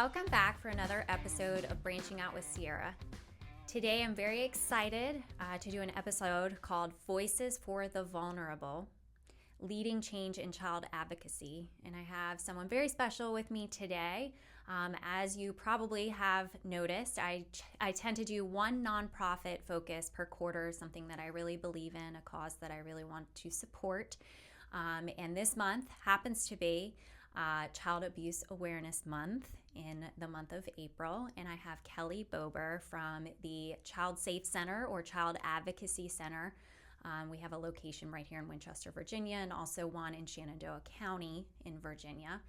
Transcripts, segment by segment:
Welcome back for another episode of Branching Out with Sierra. Today I'm very excited to do an episode called Voices for the Vulnerable, Leading Change in Child Advocacy. And I have someone very special with me today. As you probably have noticed, I tend to do one nonprofit focus per quarter, something that I really believe in, a cause that I really want to support. And this month happens to be Child Abuse Awareness Month in the month of April. And I have Kelly Bober from the ChildSafe Center or Child Advocacy Center. We have a location right here in Winchester, Virginia, and also one in Shenandoah County in Virginia.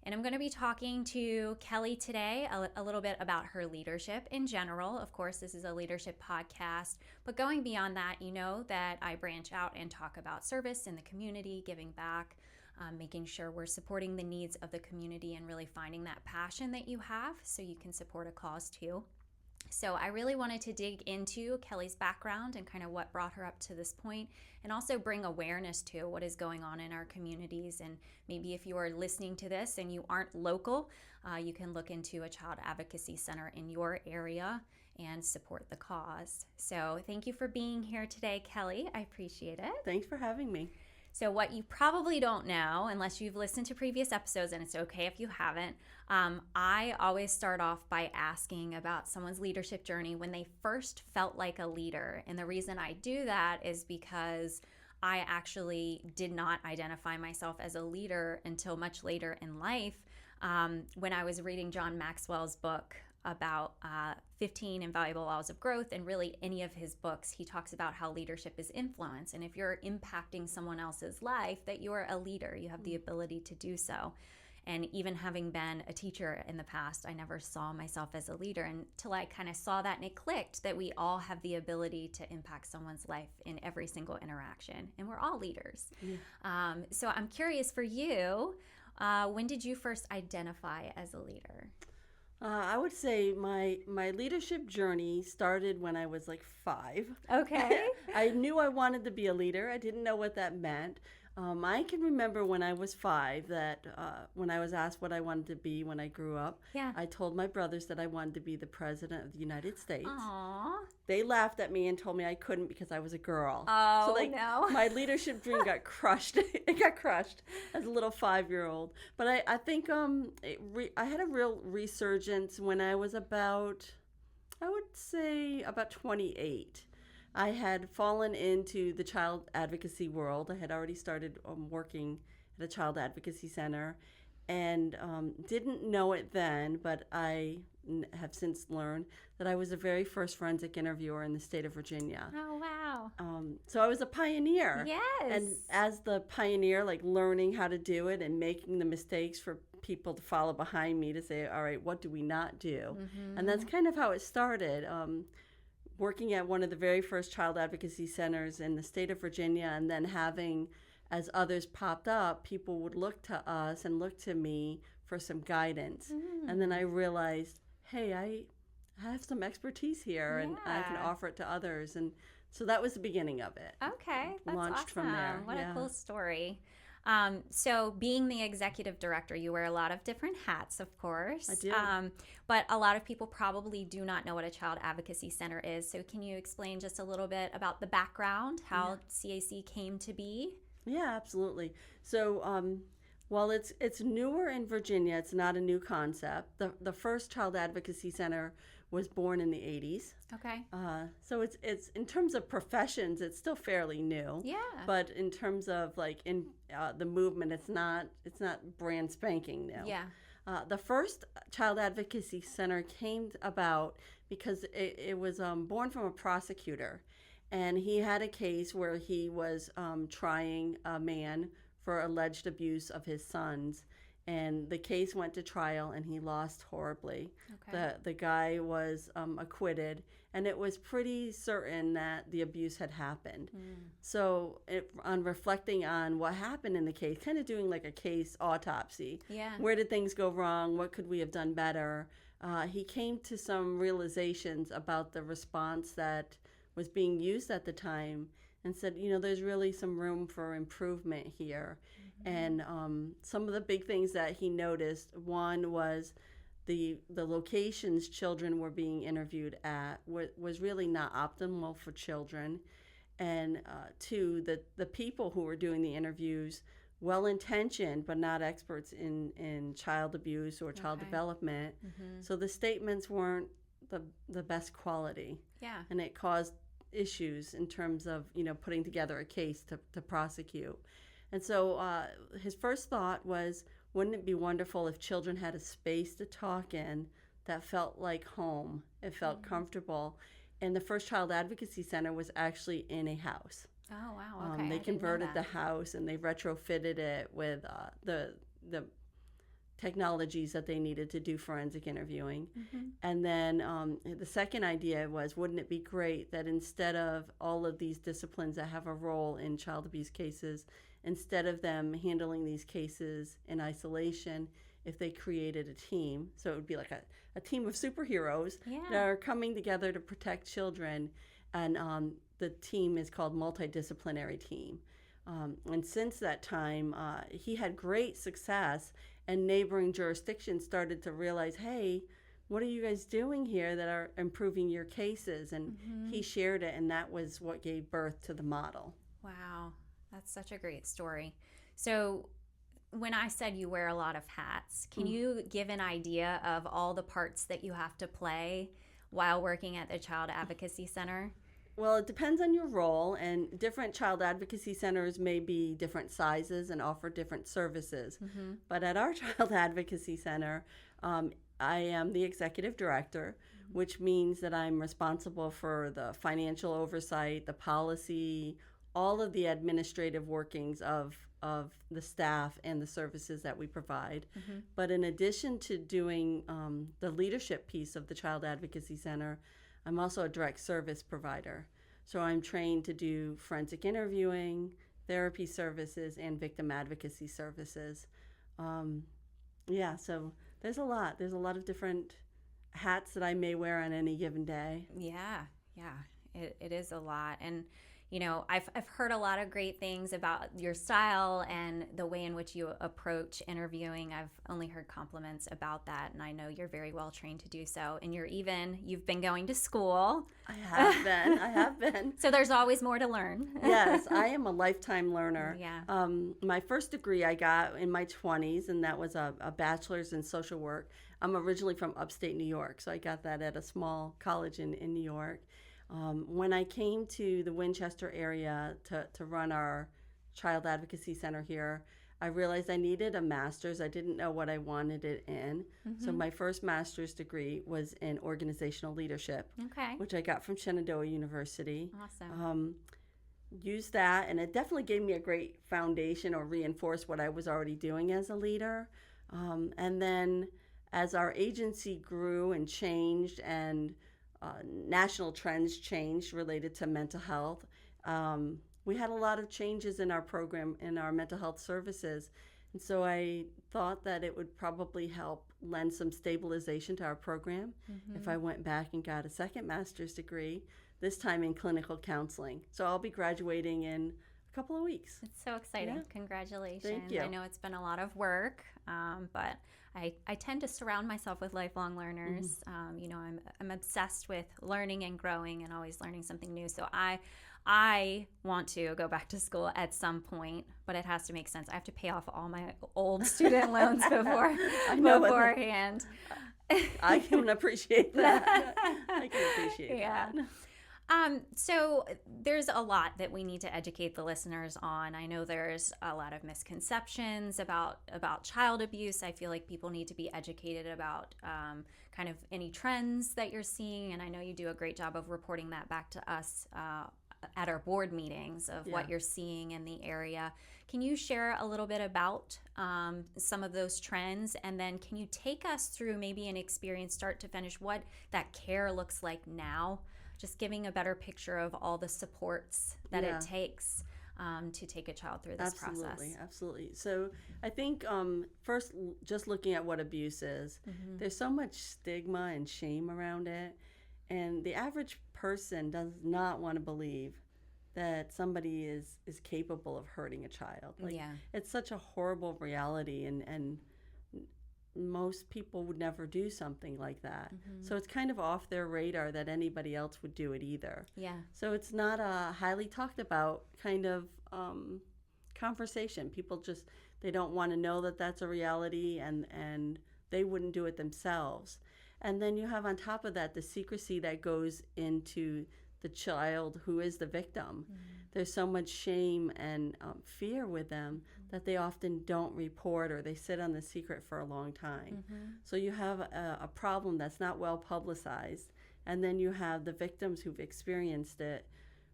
And I'm going to be talking to Kelly today a little bit about her leadership in general. Of course, this is a leadership podcast, but going beyond that, you know that I branch out and talk about service in the community, giving back, making sure we're supporting the needs of the community and really finding that passion that you have so you can support a cause too. So I really wanted to dig into Kelly's background and kind of what brought her up to this point, and also bring awareness to what is going on in our communities. And maybe if you are listening to this and you aren't local, you can look into a child advocacy center in your area and support the cause. So thank you for being here today, Kelly. I appreciate it. Thanks for having me. So what you probably don't know, unless you've listened to previous episodes, and it's okay if you haven't, I always start off by asking about someone's leadership journey when they first felt like a leader. And the reason I do that is because I actually did not identify myself as a leader until much later in life, when I was reading John Maxwell's book about 15 Invaluable Laws of Growth, and really any of his books, he talks about how leadership is influence. And if you're impacting someone else's life, that you're a leader, you have the ability to do so. And even having been a teacher in the past, I never saw myself as a leader until I kind of saw that, and it clicked that we all have the ability to impact someone's life in every single interaction, and we're all leaders. Yeah. So I'm curious for you, when did you first identify as a leader? I would say my leadership journey started when I was like 5. Okay. I knew I wanted to be a leader. I didn't know what that meant. I can remember when I was 5 that when I was asked what I wanted to be when I grew up, I told my brothers that I wanted to be the president of the United States. Aww. They laughed at me and told me I couldn't because I was a girl. Oh, so no. My leadership dream got crushed. It got crushed as a little 5-year-old. But I think I had a real resurgence when I was about 28. I had fallen into the child advocacy world. I had already started working at a child advocacy center, and didn't know it then, but I have since learned that I was the very first forensic interviewer in the state of Virginia. Oh, wow. So I was a pioneer. Yes. And as the pioneer, like learning how to do it and making the mistakes for people to follow behind me to say, all right, what do we not do? Mm-hmm. And that's kind of how it started. Working at one of the very first child advocacy centers in the state of Virginia, and then having, as others popped up, people would look to us and look to me for some guidance. Mm. And then I realized, hey, I have some expertise here, and I can offer it to others. And so that was the beginning of it. Okay, that's launched awesome. From there. What a cool story. So being the executive director, you wear a lot of different hats, of course. I do. But a lot of people probably do not know what a child advocacy center is. So can you explain just a little bit about the background, how CAC came to be? Yeah, absolutely. So while it's newer in Virginia, it's not a new concept. The first child advocacy center was born in the 80s. Okay. So it's in terms of professions, it's still fairly new. Yeah. But in terms of like in the movement, it's not brand spanking new. Yeah. The first child advocacy center came about because it was born from a prosecutor, and he had a case where he was trying a man for alleged abuse of his sons. And the case went to trial, and he lost horribly. Okay. The guy was acquitted, and it was pretty certain that the abuse had happened. Mm. So on reflecting on what happened in the case, kind of doing like a case autopsy. Yeah. Where did things go wrong? What could we have done better? He came to some realizations about the response that was being used at the time, and said, there's really some room for improvement here. Mm-hmm. And some of the big things that he noticed, one was the locations children were being interviewed at was really not optimal for children. And two, the people who were doing the interviews, well-intentioned but not experts in child abuse or child development. So the statements weren't the best quality. Yeah. And it caused issues in terms of, putting together a case to prosecute. And so his first thought was, wouldn't it be wonderful if children had a space to talk in that felt like home? It felt comfortable. And the first Child Advocacy Center was actually in a house. Oh, wow. Okay. They converted the house and they retrofitted it with the technologies that they needed to do forensic interviewing. And then the second idea was, wouldn't it be great that instead of all of these disciplines that have a role in child abuse cases, instead of them handling these cases in isolation, if they created a team, so it would be like a team of superheroes that are coming together to protect children, and the team is called multidisciplinary team. And since that time, he had great success, and neighboring jurisdictions started to realize, hey, what are you guys doing here that are improving your cases? And he shared it, and that was what gave birth to the model. Wow, that's such a great story. So when I said you wear a lot of hats, can you give an idea of all the parts that you have to play while working at the Child Advocacy Center? Well, it depends on your role, and different child advocacy centers may be different sizes and offer different services. But at our Child Advocacy Center, I am the executive director, which means that I'm responsible for the financial oversight, the policy, all of the administrative workings of the staff and the services that we provide. But in addition to doing the leadership piece of the Child Advocacy Center, I'm also a direct service provider. So I'm trained to do forensic interviewing, therapy services, and victim advocacy services. So there's a lot. There's a lot of different hats that I may wear on any given day. Yeah, it is a lot. And I've heard a lot of great things about your style and the way in which you approach interviewing. I've only heard compliments about that, and I know you're very well trained to do so. And you've been going to school. I have been. So there's always more to learn. Yes, I am a lifetime learner. Yeah. My first degree I got in my 20s, and that was a bachelor's in social work. I'm originally from upstate New York, so I got that at a small college in New York. When I came to the Winchester area to run our Child Advocacy Center here, I realized I needed a master's. I didn't know what I wanted it in. So my first master's degree was in organizational leadership, which I got from Shenandoah University. Awesome. Used that, and it definitely gave me a great foundation, or reinforced what I was already doing as a leader. And then as our agency grew and changed, and national trends changed related to mental health. We had a lot of changes in our program, in our mental health services. And so I thought that it would probably help lend some stabilization to our program if I went back and got a second master's degree, this time in clinical counseling. So I'll be graduating in a couple of weeks. It's so exciting. Yeah. Congratulations. Thank you. I know it's been a lot of work, but I tend to surround myself with lifelong learners. I'm obsessed with learning and growing and always learning something new. So I want to go back to school at some point, but it has to make sense. I have to pay off all my old student loans beforehand. I can appreciate that. I can appreciate that. So there's a lot that we need to educate the listeners on. I know there's a lot of misconceptions about child abuse. I feel like people need to be educated about kind of any trends that you're seeing, and I know you do a great job of reporting that back to us at our board meetings of what you're seeing in the area. Can you share a little bit about some of those trends, and then can you take us through maybe an experience start to finish, what that care looks like now? Just giving a better picture of all the supports that it takes to take a child through this process. Absolutely. So I think first, just looking at what abuse is, there's so much stigma and shame around it. And the average person does not want to believe that somebody is capable of hurting a child. It's such a horrible reality. And most people would never do something like that. So it's kind of off their radar that anybody else would do it either. Yeah. So it's not a highly talked about kind of conversation. People just, they don't want to know that that's a reality, and they wouldn't do it themselves. And then you have on top of that the secrecy that goes into the child who is the victim. There's so much shame and fear with them that they often don't report, or they sit on the secret for a long time. So you have a problem that's not well publicized, and then you have the victims who've experienced it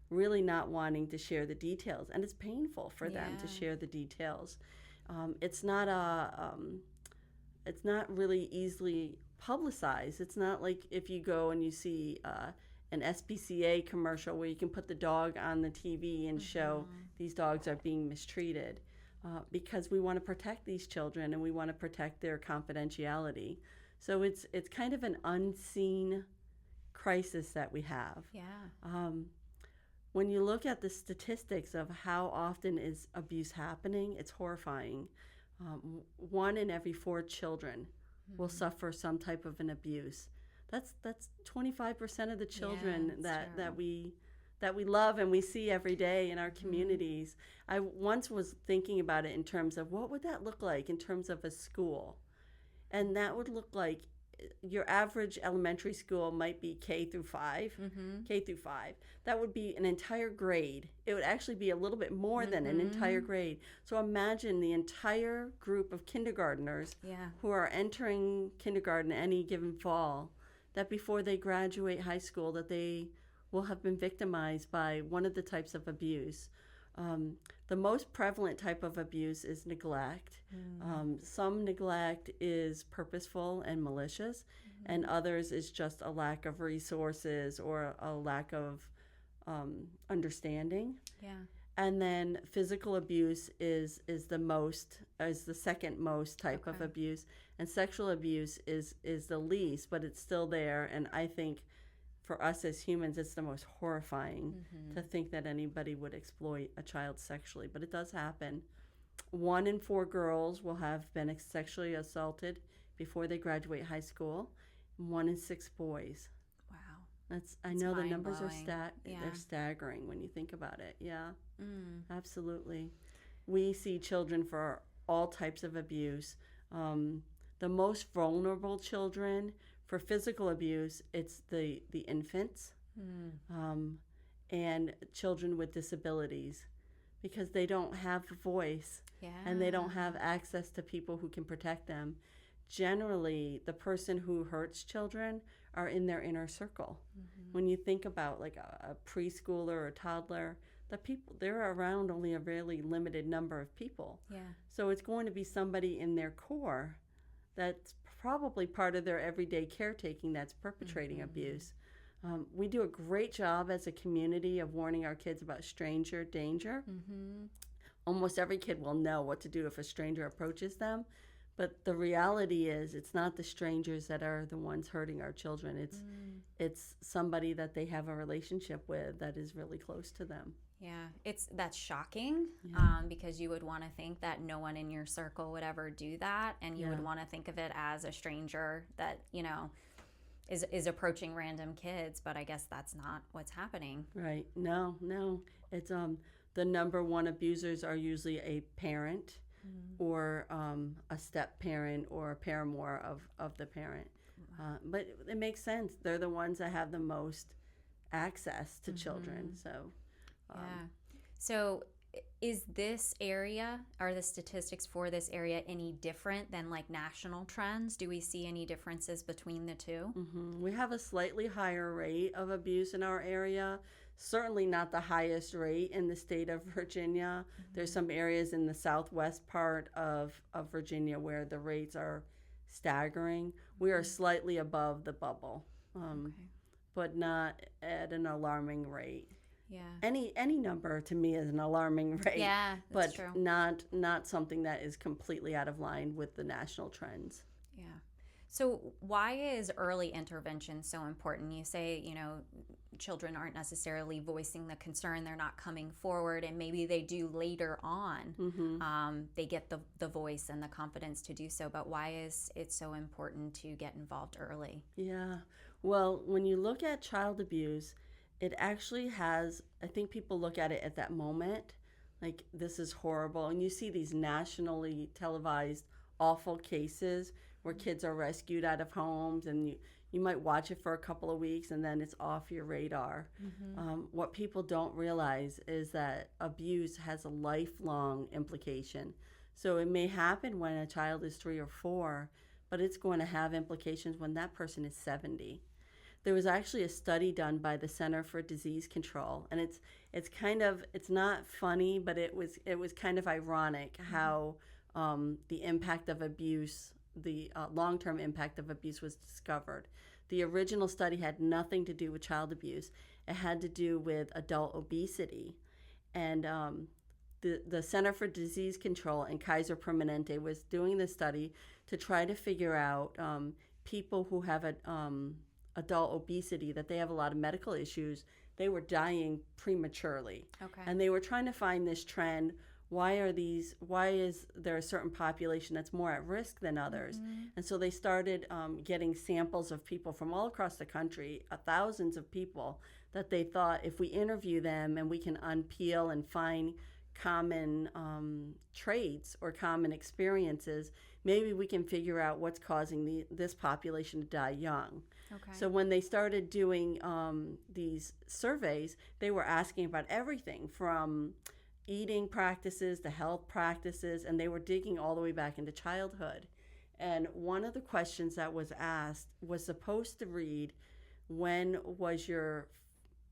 really not wanting to share the details, and it's painful for them to share the details. It's not really easily publicized. It's not like if you go and you see an SPCA commercial where you can put the dog on the TV and show these dogs are being mistreated, because we want to protect these children and we want to protect their confidentiality. So it's kind of an unseen crisis that we have. When you look at the statistics of how often is abuse happening, it's horrifying. 1 in every 4 children will suffer some type of an abuse. That's 25% of the children that we love and we see every day in our communities. I once was thinking about it in terms of what would that look like in terms of a school, and that would look like your average elementary school might be K through 5. That would be an entire grade. It would actually be a little bit more than an entire grade. So imagine the entire group of kindergartners who are entering kindergarten any given fall, that before they graduate high school, that they will have been victimized by one of the types of abuse. The most prevalent type of abuse is neglect. Some neglect is purposeful and malicious, and others is just a lack of resources or a lack of understanding. And then physical abuse is the second most type of abuse, and sexual abuse is the least, but it's still there. And I think for us as humans, it's the most horrifying to think that anybody would exploit a child sexually, but it does happen. 1 in 4 girls will have been sexually assaulted before they graduate high school. 1 in 6 boys. Wow. I know the numbers are they're staggering when you think about it. Absolutely. We see children for all types of abuse. The most vulnerable children for physical abuse, it's the infants and children with disabilities, because they don't have a voice and they don't have access to people who can protect them. Generally, the person who hurts children are in their inner circle. When you think about like a preschooler or a toddler, they're around only a really limited number of people. So it's going to be somebody in their core that's probably part of their everyday caretaking that's perpetrating abuse. We do a great job as a community of warning our kids about stranger danger. Almost every kid will know what to do if a stranger approaches them. But the reality is, it's not the strangers that are the ones hurting our children. It's somebody that they have a relationship with that is really close to them. That's shocking, because you would want to think that no one in your circle would ever do that, and you would want to think of it as a stranger that, is approaching random kids, but I guess that's not what's happening. Right. No. It's the number one abusers are usually a parent or a step parent or a paramour of the parent. But it makes sense. They're the ones that have the most access to children. So is this area, are the statistics for this area any different than like national trends? Do we see any differences between the two? We have a slightly higher rate of abuse in our area. Certainly not the highest rate in the state of Virginia. There's some areas in the southwest part of Virginia where the rates are staggering. We are slightly above the bubble, but not at an alarming rate. Any number to me is an alarming rate. That's but true. not something that is completely out of line with the national trends. So why is early intervention so important? You say, children aren't necessarily voicing the concern, they're not coming forward, and maybe they do later on. They get the voice and the confidence to do so, but why is it so important to get involved early? Yeah. Well, when you look at child abuse, it actually has, I think people look at it at that moment, like this is horrible. And you see these nationally televised awful cases where kids are rescued out of homes, and you might watch it for a couple of weeks and then it's off your radar. What people don't realize is that abuse has a lifelong implication. So it may happen when a child is 3 or 4, but it's going to have implications when that person is 70. There was actually a study done by the Center for Disease Control, and it's not funny, but it was kind of ironic how the impact of abuse, the long-term impact of abuse was discovered. The original study had nothing to do with child abuse. It had to do with adult obesity, and the Center for Disease Control and Kaiser Permanente was doing this study to try to figure out people who have adult obesity, that they have a lot of medical issues. They were dying prematurely. Okay. And they were trying to find this trend. Why is there a certain population that's more at risk than others? And so they started getting samples of people from all across the country, thousands of people, that they thought if we interview them and we can unpeel and find common traits or common experiences, maybe we can figure out what's causing this population to die young. Okay. So when they started doing these surveys, they were asking about everything from eating practices to health practices, and they were digging all the way back into childhood. And one of the questions that was asked was supposed to read, when was your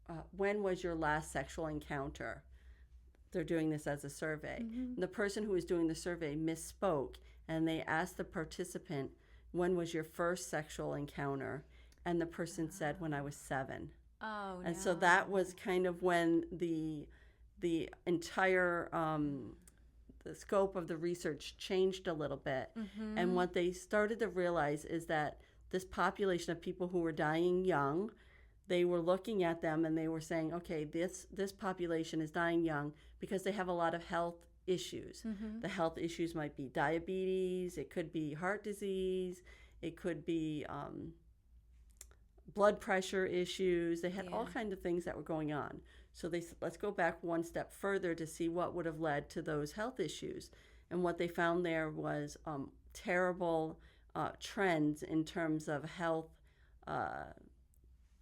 last sexual encounter? They're doing this as a survey. The person who was doing the survey misspoke, and they asked the participant, when was your first sexual encounter? And the person said, when I was 7. Oh, and no. so that was kind of when the entire the scope of the research changed a little bit. And what they started to realize is that this population of people who were dying young, they were looking at them and they were saying, okay, this population is dying young because they have a lot of health issues. The health issues might be diabetes, it could be heart disease, it could be blood pressure issues. They had all kinds of things that were going on. So let's go back one step further to see what would have led to those health issues. And what they found there was terrible trends in terms of health,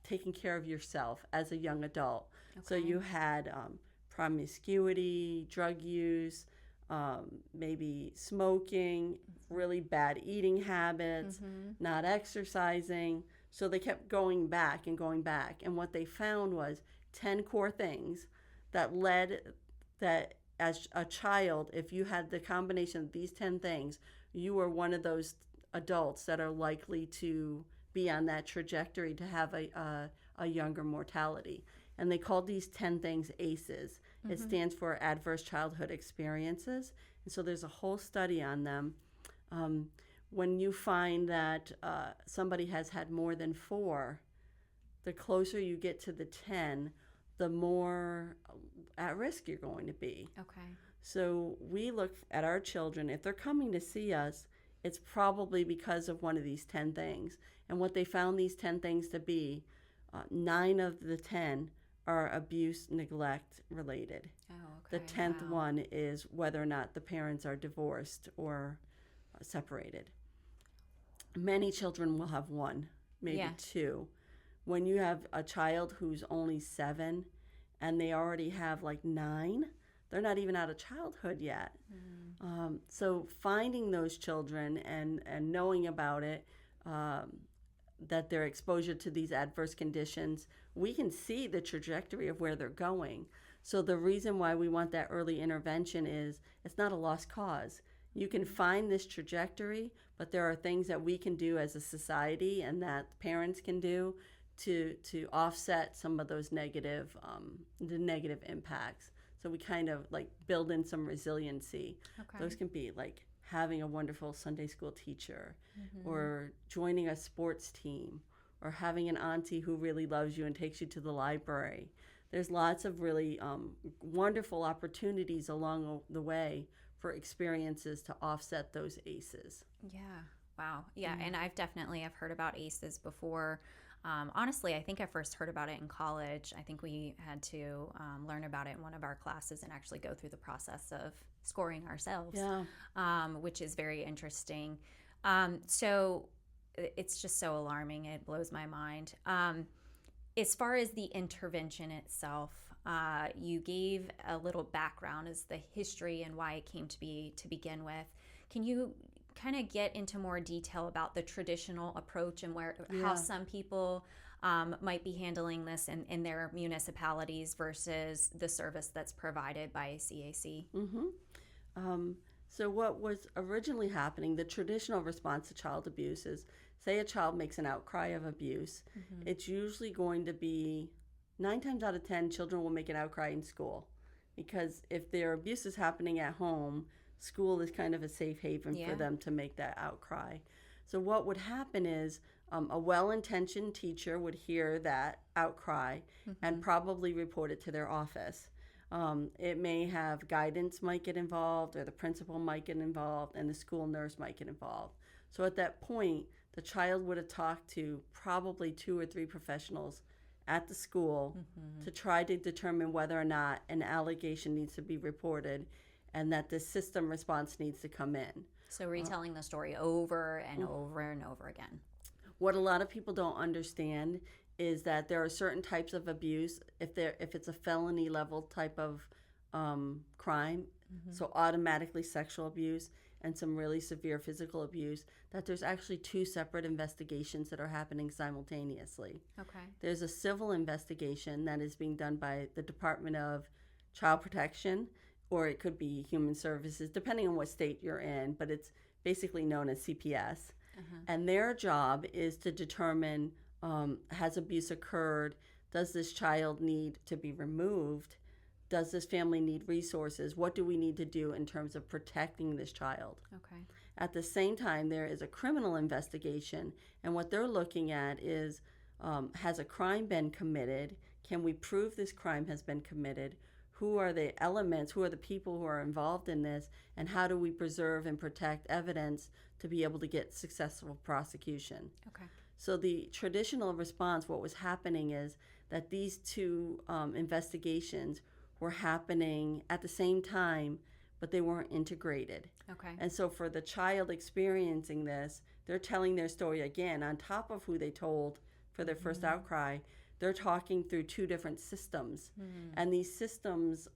taking care of yourself as a young adult. Okay. So you had promiscuity, drug use, maybe smoking, really bad eating habits, not exercising. So they kept going back and going back. And what they found was 10 core things that led that as a child, if you had the combination of these 10 things, you were one of those adults that are likely to be on that trajectory to have a younger mortality. And they called these 10 things ACEs. It stands for Adverse Childhood Experiences. And so there's a whole study on them. When you find that somebody has had more than 4, the closer you get to the 10, the more at risk you're going to be. Okay. So we look at our children. If they're coming to see us, it's probably because of one of these 10 things. And what they found these 10 things to be, 9 of the 10 are abuse, neglect related. Oh, okay. The 10th one is whether or not the parents are divorced or separated. Many children will have 1, maybe 2. When you have a child who's only 7 and they already have like 9, they're not even out of childhood yet. So finding those children and knowing about it, that their exposure to these adverse conditions, we can see the trajectory of where they're going. So the reason why we want that early intervention is it's not a lost cause. You can find this trajectory, but there are things that we can do as a society and that parents can do to offset some of those negative impacts. So we kind of like build in some resiliency. Okay. Those can be like having a wonderful Sunday school teacher, or joining a sports team, or having an auntie who really loves you and takes you to the library. There's lots of really wonderful opportunities along the way for experiences to offset those ACEs. Yeah. Wow. Yeah. And I've heard about ACEs before. Honestly, I think I first heard about it in college. I think we had to learn about it in one of our classes and actually go through the process of scoring ourselves, which is very interesting. So it's just so alarming. It blows my mind. As far as the intervention itself, you gave a little background as the history and why it came to be to begin with. Can you kind of get into more detail about the traditional approach and how some people might be handling this in their municipalities versus the service that's provided by CAC? So what was originally happening, the traditional response to child abuse is, say a child makes an outcry of abuse, it's usually going to be 9 times out of 10 children will make an outcry in school, because if their abuse is happening at home, school is kind of a safe haven for them to make that outcry. So what would happen is a well-intentioned teacher would hear that outcry and probably report it to their office. It may have guidance might get involved, or the principal might get involved, and the school nurse might get involved. So at that point, the child would have talked to probably 2 or 3 professionals at the school to try to determine whether or not an allegation needs to be reported and that the system response needs to come in. So retelling the story over and over and over again. What a lot of people don't understand is that there are certain types of abuse, if it's a felony level type of crime, so automatically sexual abuse and some really severe physical abuse, that there's actually 2 separate investigations that are happening simultaneously. Okay. There's a civil investigation that is being done by the Department of Child Protection, or it could be Human Services, depending on what state you're in, but it's basically known as CPS. And their job is to determine, has abuse occurred? Does this child need to be removed? Does this family need resources? What do we need to do in terms of protecting this child? Okay. At the same time, there is a criminal investigation, and what they're looking at is, has a crime been committed? Can we prove this crime has been committed? Who are the elements, who are the people who are involved in this, and how do we preserve and protect evidence to be able to get successful prosecution? Okay. So the traditional response, what was happening is that these 2 investigations were happening at the same time, but they weren't integrated. Okay. And so for the child experiencing this, they're telling their story again on top of who they told for their first outcry. They're talking through 2 different systems. And these systems,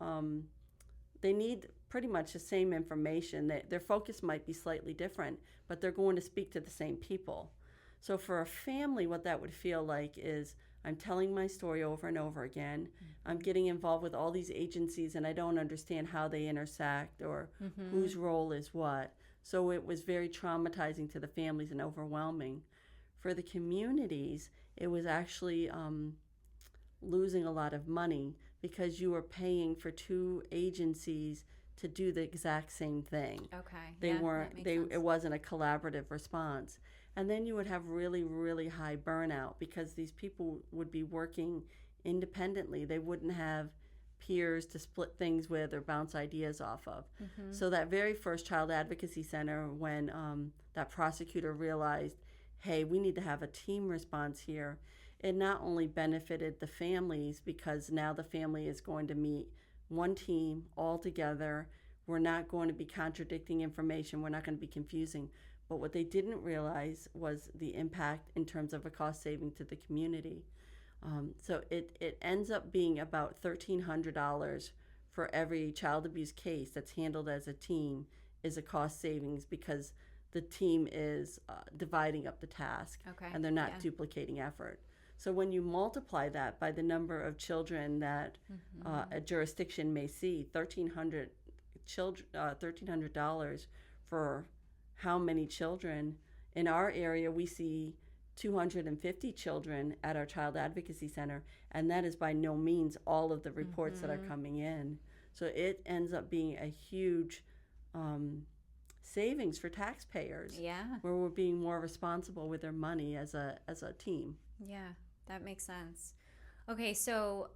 they need pretty much the same information. Their focus might be slightly different, but they're going to speak to the same people. So for a family, what that would feel like is, I'm telling my story over and over again. I'm getting involved with all these agencies, and I don't understand how they intersect or whose role is what. So it was very traumatizing to the families and overwhelming. For the communities, it was actually losing a lot of money because you were paying for 2 agencies to do the exact same thing. Okay. They weren't. That makes sense. It wasn't a collaborative response. And then you would have really, really high burnout because these people would be working independently. They wouldn't have peers to split things with or bounce ideas off of. So that very first Child Advocacy Center, when that prosecutor realized, hey, we need to have a team response here, it not only benefited the families because now the family is going to meet one team all together. We're not going to be contradicting information. We're not going to be confusing. But what they didn't realize was the impact in terms of a cost saving to the community. So it ends up being about $1,300 for every child abuse case that's handled as a team is a cost savings because the team is dividing up the task and they're not duplicating effort. So when you multiply that by the number of children that a jurisdiction may see, $1,300 for how many children. In our area, we see 250 children at our Child Advocacy Center, and that is by no means all of the reports that are coming in. So it ends up being a huge savings for taxpayers. Yeah. Where we're being more responsible with their money as a team. Yeah, that makes sense. Okay, so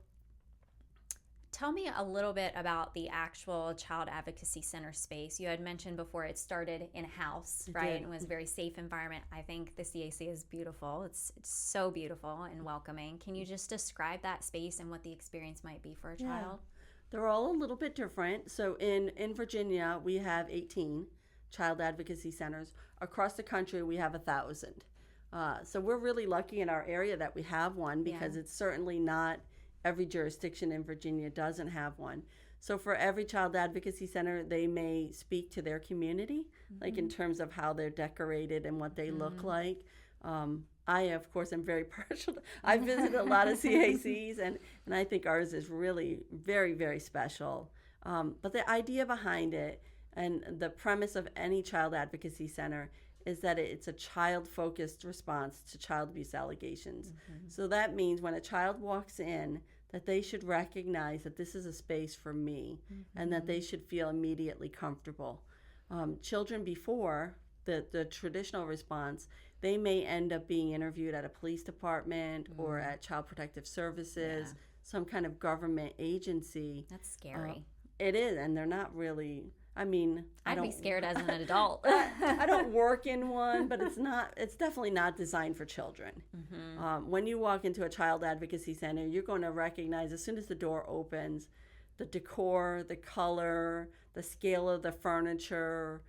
tell me a little bit about the actual Child Advocacy Center space. You had mentioned before it started in-house, right? And was a very safe environment. I think the CAC is beautiful. It's so beautiful and welcoming. Can you just describe that space and what the experience might be for a child? They're all a little bit different. So in Virginia, we have 18 Child Advocacy Centers. Across the country, we have 1,000. So we're really lucky in our area that we have one, because it's certainly not every jurisdiction in Virginia doesn't have one. So for every Child Advocacy Center, they may speak to their community, like in terms of how they're decorated and what they look like. I, of course, am very partial. I've visited a lot of CACs, and I think ours is really very, very special. But the idea behind it and the premise of any Child Advocacy Center is that it's a child-focused response to child abuse allegations. So that means when a child walks in, that they should recognize that this is a space for me, and that they should feel immediately comfortable. Children before the traditional response, they may end up being interviewed at a police department or at Child Protective Services, some kind of government agency. That's scary. It is, and they're not really, I mean, I'd be scared as an adult. I don't work in one, but it's definitely not designed for children. When you walk into a Child Advocacy Center, you're going to recognize as soon as the door opens, the decor, the color, the scale of the furniture,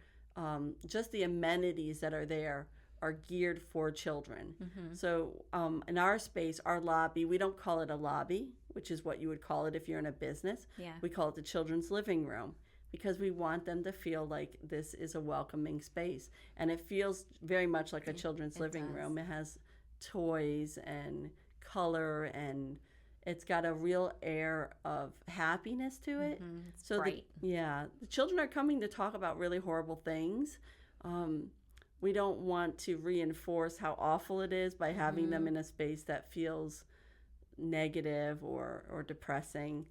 just the amenities that are there are geared for children. So in our space, our lobby, we don't call it a lobby, which is what you would call it if you're in a business. We call it the children's living room, because we want them to feel like this is a welcoming space. And it feels very much like a children's living room. It has toys and color, and it's got a real air of happiness to it. It's bright. The children are coming to talk about really horrible things. We don't want to reinforce how awful it is by having them in a space that feels negative or depressing.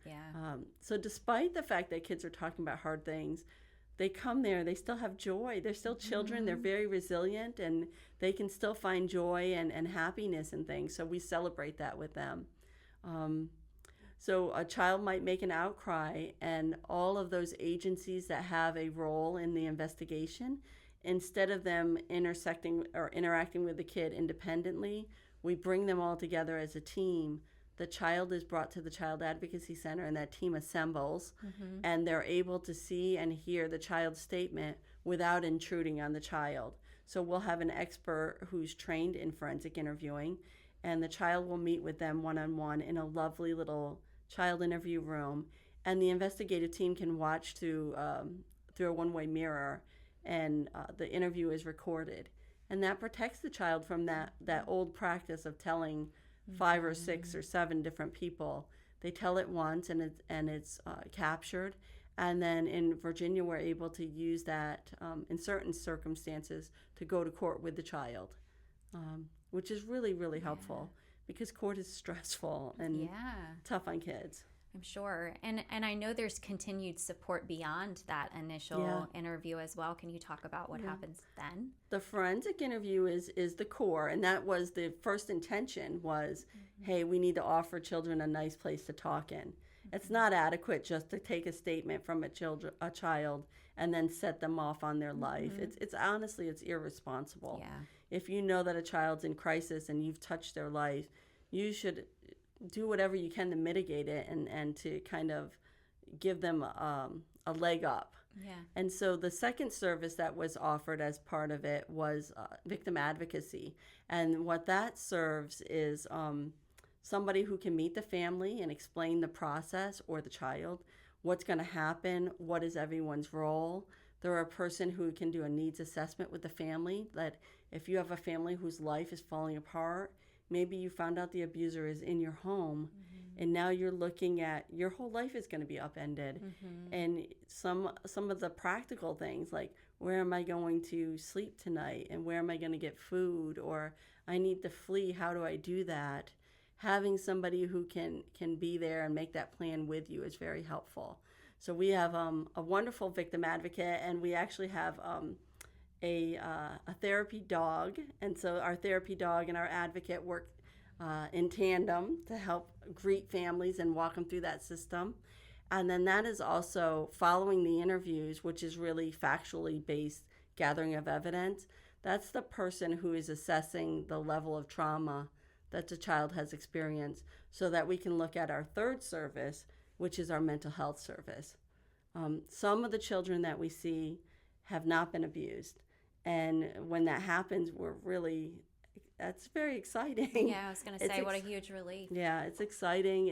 So despite the fact that kids are talking about hard things, they come there, they still have joy. They're still children. They're very resilient, and they can still find joy and happiness in things. So we celebrate that with them. So a child might make an outcry, and all of those agencies that have a role in the investigation, instead of them intersecting or interacting with the kid independently, we bring them all together as a team. The child is brought to the Child Advocacy Center, and that team assembles, and they're able to see and hear the child's statement without intruding on the child. So we'll have an expert who's trained in forensic interviewing, and the child will meet with them one-on-one in a lovely little child interview room, and the investigative team can watch through a one-way mirror, and the interview is recorded. And that protects the child from that old practice of telling 5 or 6 or 7 different people. They tell it once, and it's captured. And then in Virginia, we're able to use that in certain circumstances to go to court with the child, which is really, really helpful, because court is stressful and tough on kids. I'm sure. And I know there's continued support beyond that initial interview as well. Can you talk about what happens then? The forensic interview is the core, and that was the first intention was, hey, we need to offer children a nice place to talk in. It's not adequate just to take a statement from a child and then set them off on their life. It's honestly, it's irresponsible. If you know that a child's in crisis and you've touched their life, you should do whatever you can to mitigate it and to kind of give them a leg up. And so the second service that was offered as part of it was victim advocacy. And what that serves is somebody who can meet the family and explain the process, or the child, what's going to happen, what is everyone's role. They're a person who can do a needs assessment with the family, that if you have a family whose life is falling apart, maybe you found out the abuser is in your home, and now you're looking at your whole life is going to be upended. And some of the practical things, like where am I going to sleep tonight, and where am I going to get food, or I need to flee, how do I do that? Having somebody who can be there and make that plan with you is very helpful. So we have a wonderful victim advocate, and we actually have a therapy dog. And so our therapy dog and our advocate work in tandem to help greet families and walk them through that system. And then that is also following the interviews, which is really factually based gathering of evidence. That's the person who is assessing the level of trauma that the child has experienced, so that we can look at our third service, which is our mental health service. Some of the children that we see have not been abused. And when that happens, that's very exciting. Yeah, I was going to say, what a huge relief. Yeah, it's exciting.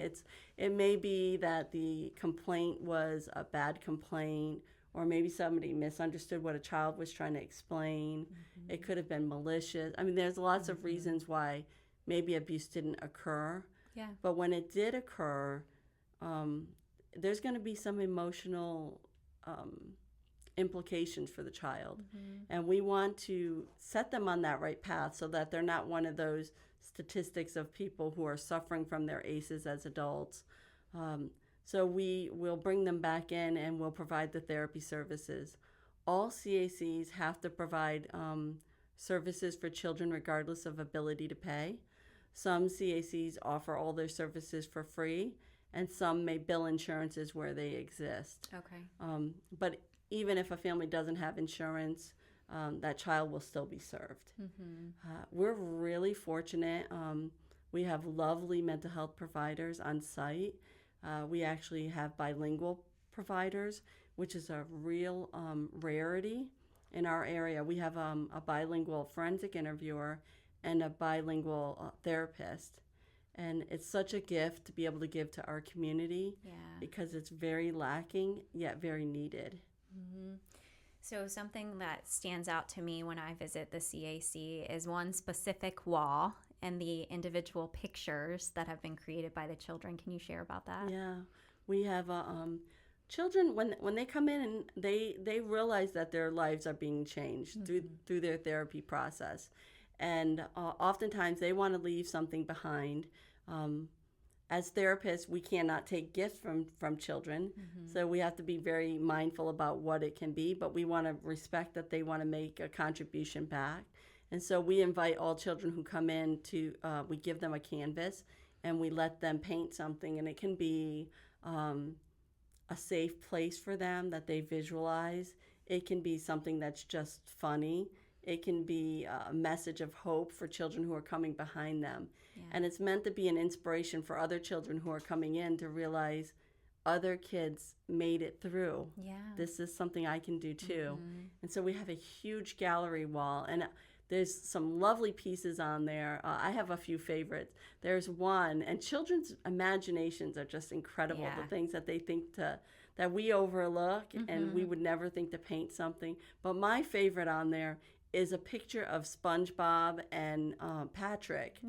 It may be that the complaint was a bad complaint, or maybe somebody misunderstood what a child was trying to explain. Mm-hmm. It could have been malicious. I mean, there's lots of reasons why maybe abuse didn't occur. Yeah. But when it did occur, there's going to be some emotional implications for the child. Mm-hmm. And we want to set them on that right path so that they're not one of those statistics of people who are suffering from their ACEs as adults. So we will bring them back in and we'll provide the therapy services. All CACs have to provide services for children regardless of ability to pay. Some CACs offer all their services for free, and some may bill insurances where they exist. Okay. But even if a family doesn't have insurance, that child will still be served. Mm-hmm. We're really fortunate. We have lovely mental health providers on site. We actually have bilingual providers, which is a real rarity in our area. We have a bilingual forensic interviewer and a bilingual therapist. And it's such a gift to be able to give to our community, because it's very lacking, yet very needed. Mm-hmm. So something that stands out to me when I visit the CAC is one specific wall and the individual pictures that have been created by the children. Can you share about that? Yeah, we have children, when they come in, and they realize that their lives are being changed through their therapy process. And oftentimes they want to leave something behind. As therapists, we cannot take gifts from children, so we have to be very mindful about what it can be, but we want to respect that they want to make a contribution back. And so we invite all children who come in to, we give them a canvas and we let them paint something, and it can be a safe place for them that they visualize. It can be something that's just funny. It can be a message of hope for children who are coming behind them. Yeah. And it's meant to be an inspiration for other children who are coming in to realize other kids made it through. Yeah. This is something I can do too. Mm-hmm. And so we have a huge gallery wall, and there's some lovely pieces on there. I have a few favorites. There's one, and children's imaginations are just incredible, the things that they think that we overlook and we would never think to paint something. But my favorite on there is a picture of SpongeBob and Patrick,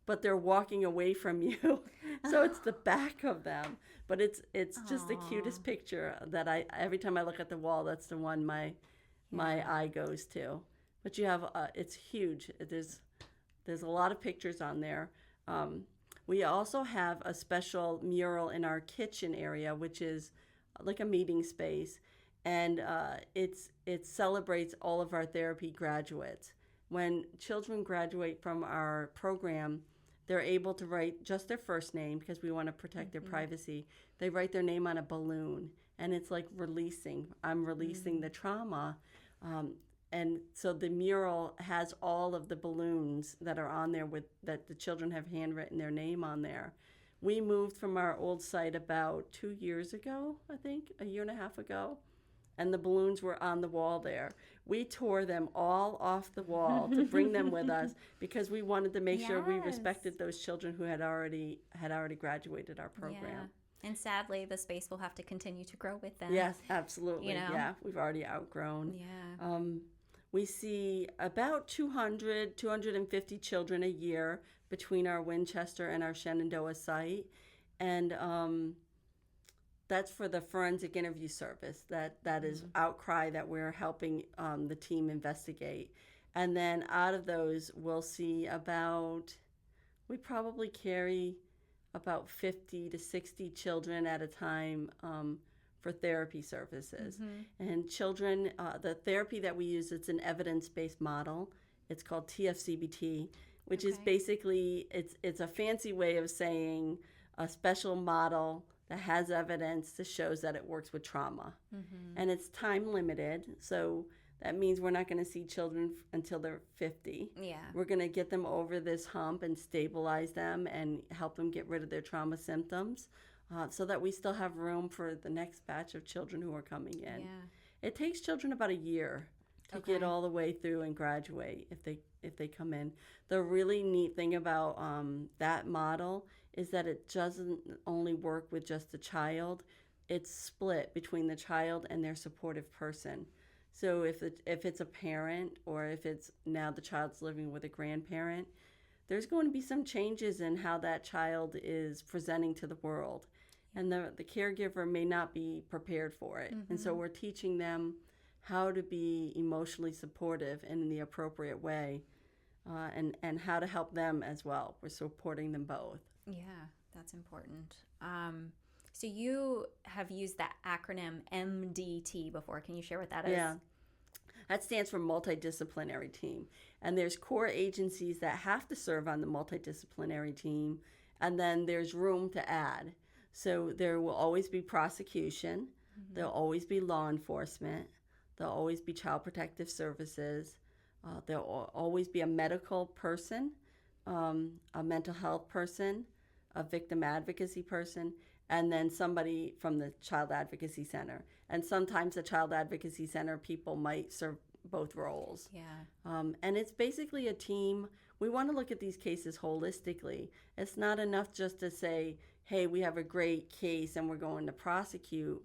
but they're walking away from you. So it's the back of them, but it's just the cutest picture that every time I look at the wall, that's the one my eye goes to. But you have it's huge. There's a lot of pictures on there. We also have a special mural in our kitchen area, which is like a meeting space. And it celebrates all of our therapy graduates. When children graduate from our program, they're able to write just their first name, because we want to protect their privacy. They write their name on a balloon, and it's like I'm releasing the trauma. And so the mural has all of the balloons that are on there that the children have handwritten their name on there. We moved from our old site about 2 years ago, I think, a year and a half ago. And the balloons were on the wall there. We tore them all off the wall to bring them with us, because we wanted to make sure we respected those children who had already graduated our program. Yeah. And sadly, the space will have to continue to grow with them. Yes, absolutely. You know? Yeah, we've already outgrown. Yeah. We see about 250 children a year between our Winchester and our Shenandoah site. And that's for the forensic interview service. That is outcry that we're helping the team investigate. And then out of those, we'll see we probably carry about 50 to 60 children at a time for therapy services. And children, the therapy that we use, it's an evidence-based model. It's called TFCBT, which is basically, it's a fancy way of saying a special model that has evidence that shows that it works with trauma. And it's time limited, so that means we're not going to see children until they're 50. Yeah. We're going to get them over this hump and stabilize them and help them get rid of their trauma symptoms, so that we still have room for the next batch of children who are coming in. Yeah. It takes children about a year to get all the way through and graduate if they come in. The really neat thing about that model is that it doesn't only work with just the child. It's split between the child and their supportive person. So if it's a parent, or if it's now the child's living with a grandparent, there's going to be some changes in how that child is presenting to the world. And the caregiver may not be prepared for it. And so we're teaching them how to be emotionally supportive in the appropriate way, and how to help them as well. We're supporting them both. Yeah, that's important. So you have used that acronym MDT before. Can you share what that is? Yeah. That stands for multidisciplinary team. And there's core agencies that have to serve on the multidisciplinary team, and then there's room to add. So there will always be prosecution, there'll always be law enforcement, there'll always be child protective services, there'll always be a medical person, a mental health person, a victim advocacy person, and then somebody from the Child Advocacy Center. And sometimes the Child Advocacy Center people might serve both roles. Yeah. And it's basically a team. We want to look at these cases holistically. It's not enough just to say, hey, we have a great case and we're going to prosecute,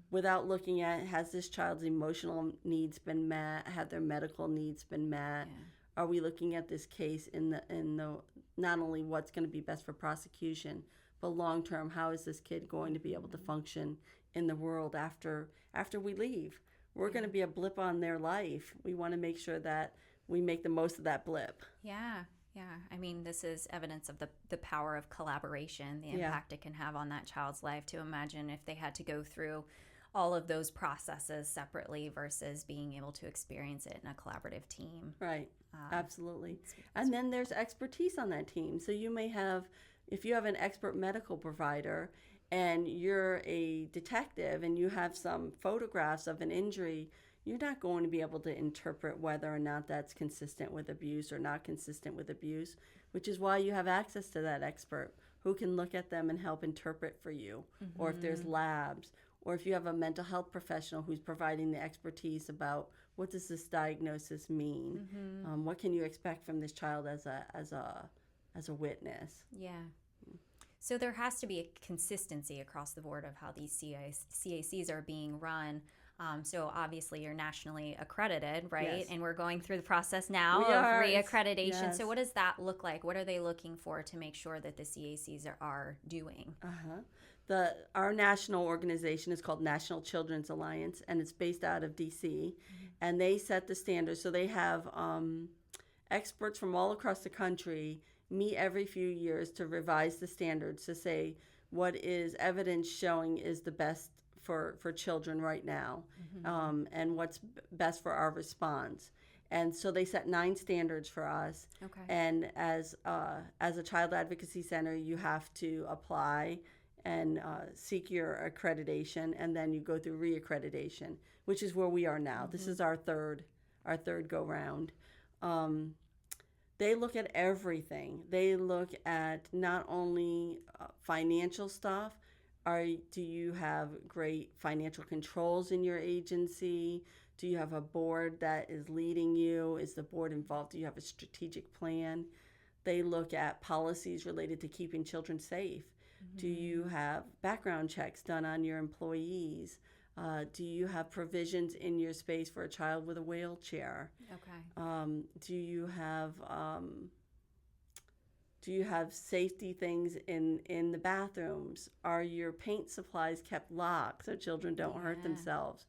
without looking at, has this child's emotional needs been met? Have their medical needs been met? Yeah. Are we looking at this case in the not only what's going to be best for prosecution, but long term, how is this kid going to be able to function in the world after we leave? We're going to be a blip on their life. We want to make sure that we make the most of that blip. Yeah. Yeah. I mean, this is evidence of the power of collaboration, the impact it can have on that child's life. To imagine if they had to go through all of those processes separately versus being able to experience it in a collaborative team. Right. Absolutely. And then there's expertise on that team. So you may have, if you have an expert medical provider and you're a detective and you have some photographs of an injury, you're not going to be able to interpret whether or not that's consistent with abuse or not consistent with abuse, which is why you have access to that expert who can look at them and help interpret for you. Or if there's labs, or if you have a mental health professional who's providing the expertise about what does this diagnosis mean, what can you expect from this child as a witness. Yeah. So there has to be a consistency across the board of how these CACs are being run. So obviously you're nationally accredited, right? Yes. And we're going through the process now of reaccreditation. Yes. So what does that look like? What are they looking for to make sure that the CACs are doing? Our national organization is called National Children's Alliance, and it's based out of D.C. And they set the standards. So they have experts from all across the country meet every few years to revise the standards to say what is evidence showing is the best for children right now, and what's best for our response. And so they set 9 standards for us. Okay. And as a Child Advocacy Center, you have to apply and seek your accreditation, and then you go through reaccreditation, which is where we are now. This is our third go round. They look at everything. They look at not only financial stuff. Do you have great financial controls in your agency? Do you have a board that is leading you? Is the board involved? Do you have a strategic plan? They look at policies related to keeping children safe. Do you have background checks done on your employees? Do you have provisions in your space for a child with a wheelchair? Okay. Do you have safety things in the bathrooms? Are your paint supplies kept locked so children don't hurt themselves?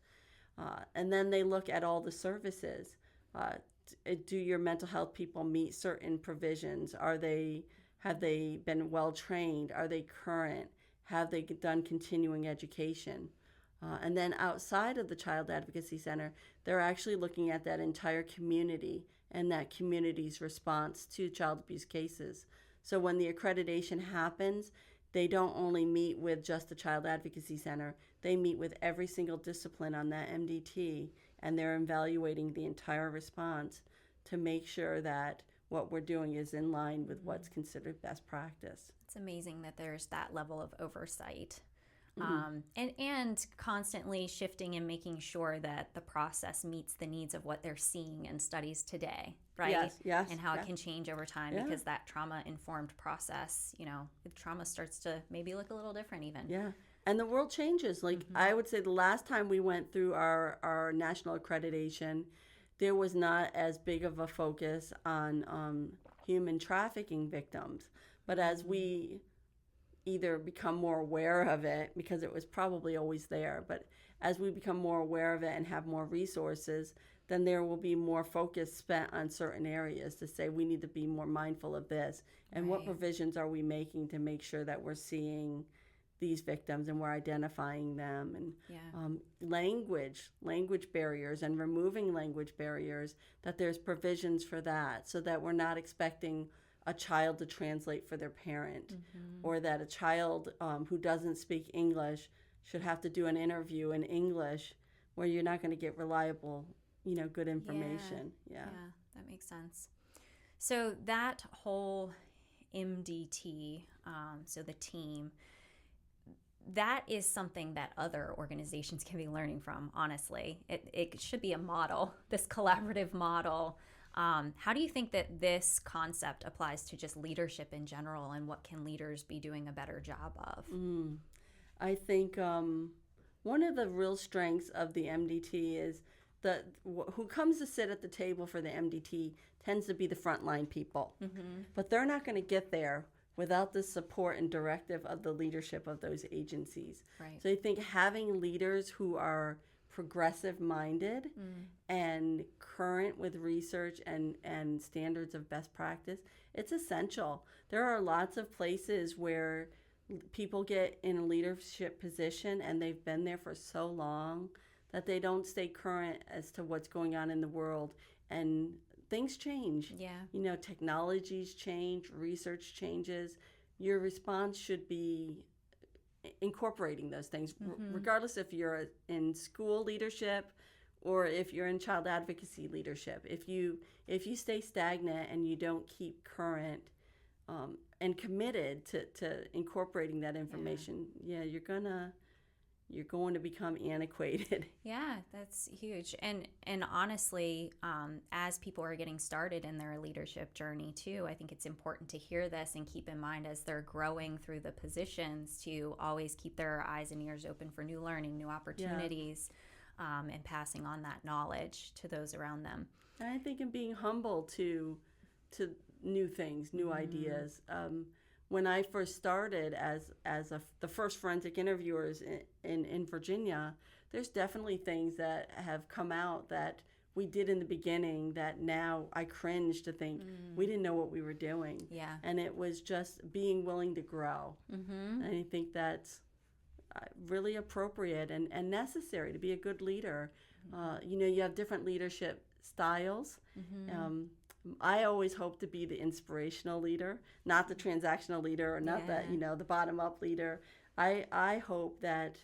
And then they look at all the services. Do your mental health people meet certain provisions? Have they been well trained? Are they current? Have they done continuing education? And then outside of the Child Advocacy Center, they're actually looking at that entire community and that community's response to child abuse cases. So when the accreditation happens, they don't only meet with just the Child Advocacy Center, they meet with every single discipline on that MDT, and they're evaluating the entire response to make sure that what we're doing is in line with what's considered best practice. It's amazing that there's that level of oversight. And constantly shifting and making sure that the process meets the needs of what they're seeing in studies today, right? Yes. And how it can change over time because that trauma-informed process, the trauma starts to maybe look a little different even. Yeah. And the world changes. Like I would say the last time we went through our national accreditation, there was not as big of a focus on human trafficking victims. But as we either become more aware of it, because it was probably always there, but as we become more aware of it and have more resources, then there will be more focus spent on certain areas to say we need to be more mindful of this. And what provisions are we making to make sure that we're seeing these victims and we're identifying them, and language barriers and removing language barriers, that there's provisions for that so that we're not expecting a child to translate for their parent, or that a child who doesn't speak English should have to do an interview in English where you're not going to get reliable, good information. Yeah, that makes sense. So that whole MDT, so the team, that is something that other organizations can be learning from, honestly. It should be a model, this collaborative model. How do you think that this concept applies to just leadership in general, and what can leaders be doing a better job of? I think one of the real strengths of the MDT is that who comes to sit at the table for the MDT tends to be the frontline people. But they're not going to get there without the support and directive of the leadership of those agencies. Right. So I think having leaders who are progressive-minded and current with research and standards of best practice, it's essential. There are lots of places where people get in a leadership position and they've been there for so long that they don't stay current as to what's going on in the world, and things change. Yeah. Technologies change, research changes. Your response should be incorporating those things, regardless if you're in school leadership or if you're in child advocacy leadership. If you stay stagnant and you don't keep current and committed to incorporating that information, you're going to become antiquated. Yeah, that's huge. And honestly, as people are getting started in their leadership journey too, I think it's important to hear this and keep in mind as they're growing through the positions to always keep their eyes and ears open for new learning, new opportunities, and passing on that knowledge to those around them. And I think in being humble to new things, new ideas. When I first started as the first forensic interviewers in Virginia, there's definitely things that have come out that we did in the beginning that now I cringe to think we didn't know what we were doing. Yeah. And it was just being willing to grow. And I think that's really appropriate and necessary to be a good leader. You have different leadership styles. I always hope to be the inspirational leader, not the transactional leader, or not the bottom-up leader. I hope that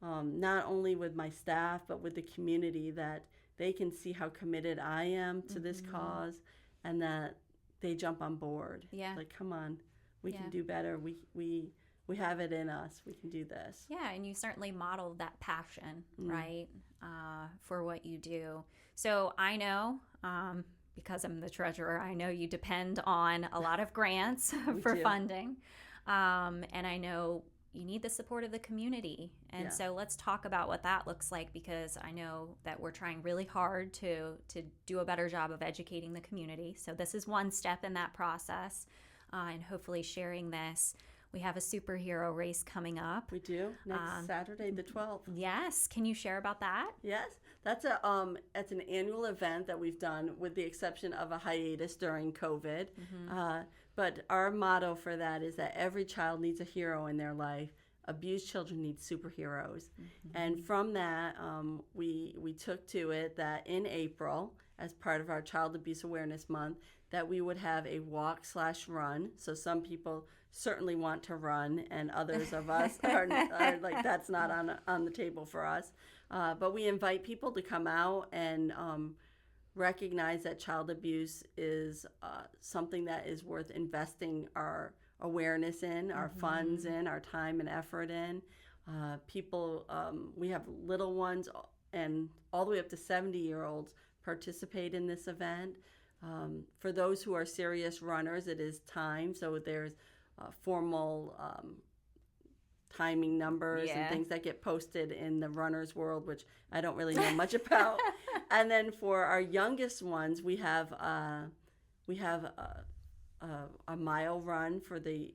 not only with my staff, but with the community, that they can see how committed I am to this cause, and that they jump on board. Yeah. Like, come on, we can do better. We have it in us. We can do this. Yeah, and you certainly modeled that passion, right, for what you do. So I know, because I'm the treasurer, I know you depend on a lot of grants for funding. And I know you need the support of the community. And so let's talk about what that looks like, because I know that we're trying really hard to do a better job of educating the community. So this is one step in that process, and hopefully sharing this. We have a superhero race coming up. We do, next Saturday, the 12th. Yes. Can you share about that? Yes. That's an annual event that we've done, with the exception of a hiatus during COVID. But our motto for that is that every child needs a hero in their life. abused children need superheroes. And from that, we took to it that in April, as part of our Child Abuse Awareness Month, that we would have a walk/run. So some people certainly want to run, and others of us are like, that's not on the table for us. But we invite people to come out and recognize that child abuse is something that is worth investing our awareness in, our funds in, our time and effort in. People, we have little ones and all the way up to 70-year-olds participate in this event. For those who are serious runners, it is time. So there's formal timing numbers and things that get posted in the runner's world, which I don't really know much about. And then for our youngest ones, we have a mile run for the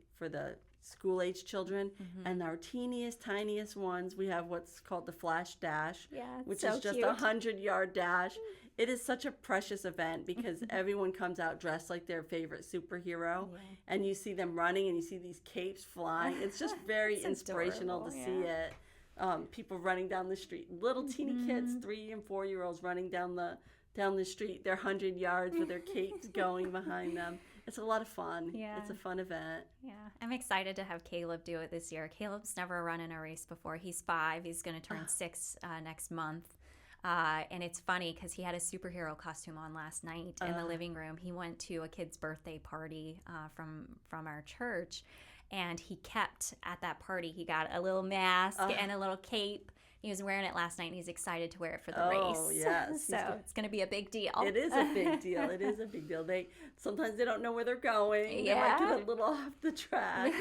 school-age children, and our tiniest ones, we have what's called the Flash Dash, which is just a 100-yard dash. It is such a precious event because everyone comes out dressed like their favorite superhero, and you see them running, and you see these capes flying. It's just very inspirational to see it. People running down the street, little teeny kids, 3 and 4-year-olds running down the street, their 100 yards with their capes going behind them. It's a lot of fun. Yeah. It's a fun event. Yeah. I'm excited to have Caleb do it this year. Caleb's never run in a race before. He's 5. He's going to turn 6 next month. And it's funny because he had a superhero costume on last night in the living room. He went to a kid's birthday party from our church, and he kept at that party. He got a little mask and a little cape. He was wearing it last night, and he's excited to wear it for the race. Oh, yes. So it's going to be a big deal. It is a big deal. It is a big deal. Sometimes they don't know where they're going. They might get a little off the track.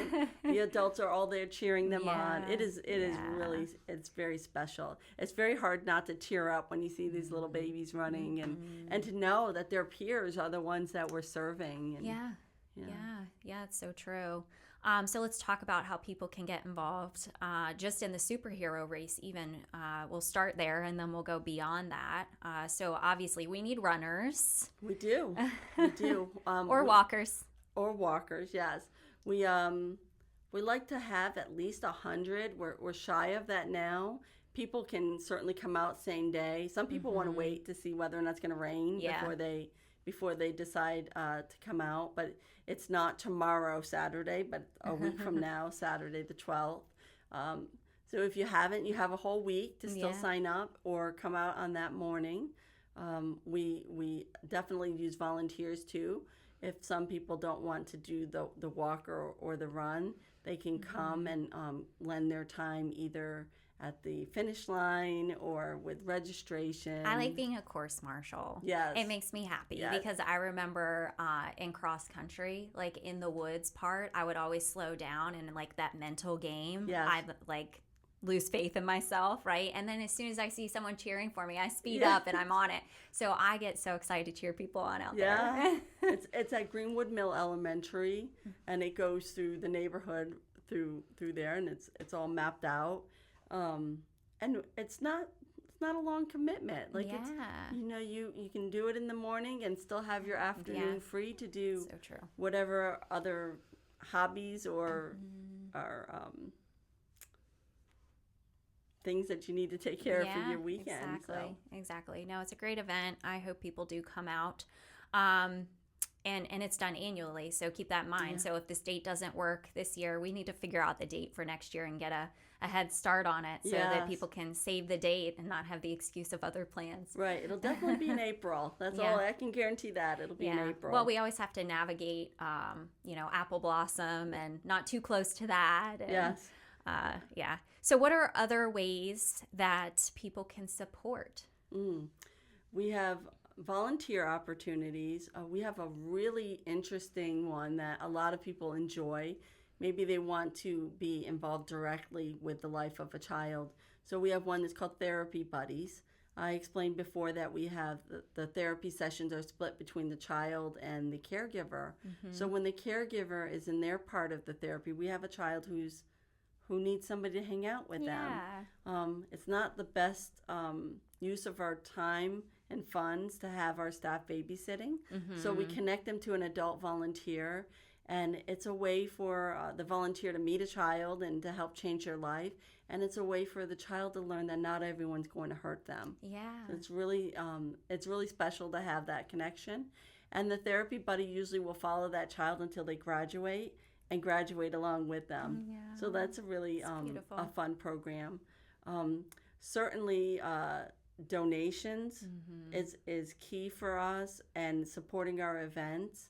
The adults are all there cheering them on. It is really, it's very special. It's very hard not to tear up when you see these little babies running and to know that their peers are the ones that we're serving. And, Yeah, it's so true. So let's talk about how people can get involved just in the superhero race even. We'll start there and then we'll go beyond that. So obviously we need runners. We do. We do. Or walkers. Or walkers, yes. We like to have at least 100. We're shy of that now. People can certainly come out same day. Some people want to wait to see whether or not it's going to rain before they decide to come out. But it's not tomorrow, Saturday, but a week from now, Saturday the 12th. So if you haven't, you have a whole week to still sign up or come out on that morning. We definitely use volunteers too. If some people don't want to do the walk or the run, they can come and lend their time either at the finish line or with registration. I like being a course marshal. Yes. It makes me happy because I remember in cross country, like in the woods part, I would always slow down and like that mental game. Yes. I like lose faith in myself, right? And then as soon as I see someone cheering for me, I speed up and I'm on it. So I get so excited to cheer people on out there. It's at Greenwood Mill Elementary, and it goes through the neighborhood through there, and it's all mapped out. And it's not a long commitment. Like it's, you can do it in the morning and still have your afternoon free to do whatever other hobbies or things that you need to take care of for your weekend. Exactly. No, it's a great event. I hope people do come out. And it's done annually, so keep that in mind. Yeah. So if this date doesn't work this year, we need to figure out the date for next year and get a head start on it so that people can save the date and not have the excuse of other plans. Right. It'll definitely be in April. That's all. I can guarantee that. It'll be in April. Well, we always have to navigate, apple blossom and not too close to that. And, So what are other ways that people can support? We have volunteer opportunities. We have a really interesting one that a lot of people enjoy. Maybe they want to be involved directly with the life of a child. So we have one that's called Therapy Buddies. I explained before that we have the therapy sessions are split between the child and the caregiver. So when the caregiver is in their part of the therapy, we have a child who needs somebody to hang out with them. It's not the best use of our time and funds to have our staff babysitting. So we connect them to an adult volunteer, And it's a way for the volunteer to meet a child and to help change their life. And it's a way for the child to learn that not everyone's going to hurt them. Yeah. So it's really special to have that connection. And the therapy buddy usually will follow that child until they graduate and graduate along with them. Yeah. So that's a really a fun program. Certainly, donations is key for us, and supporting our events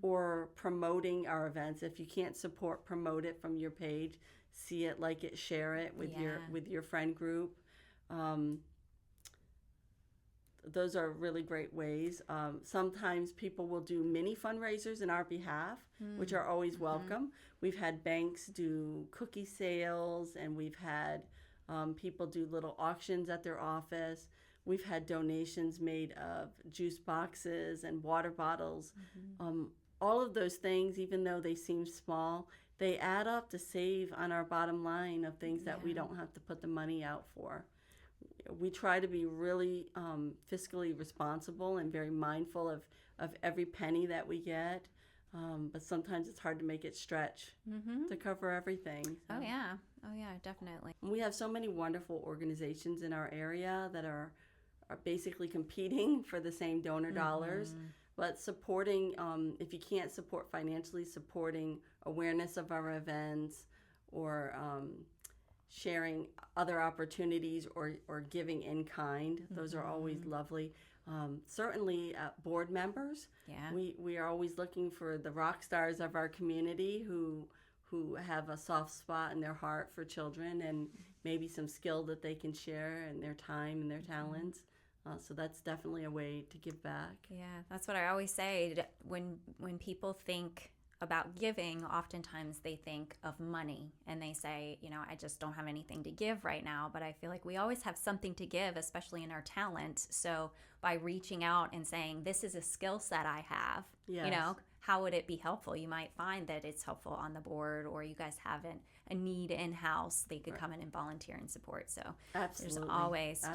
or promoting our events. If you can't support, promote it from your page. See it, like it, share it with your friend group. Those are really great ways. Sometimes people will do mini fundraisers in our behalf, which are always welcome. We've had banks do cookie sales, and we've had people do little auctions at their office. We've had donations made of juice boxes and water bottles. All of those things, even though they seem small, they add up to save on our bottom line of things that we don't have to put the money out for. We try to be really fiscally responsible and very mindful of every penny that we get. But sometimes it's hard to make it stretch to cover everything. So. Oh yeah, definitely. We have so many wonderful organizations in our area that are basically competing for the same donor dollars. But supporting, if you can't support financially, supporting awareness of our events, or sharing other opportunities, or giving in kind, those are always lovely. Certainly board members. Yeah. We are always looking for the rock stars of our community who have a soft spot in their heart for children, and maybe some skill that they can share, and their time and their talents. So that's definitely a way to give back. Yeah, that's what I always say. When people think about giving, oftentimes they think of money, and they say, I just don't have anything to give right now. But I feel like we always have something to give, especially in our talent. So by reaching out and saying, this is a skill set I have, how would it be helpful? You might find that it's helpful on the board, or you guys have a need in-house. They could come in and volunteer and support. So absolutely. There's always,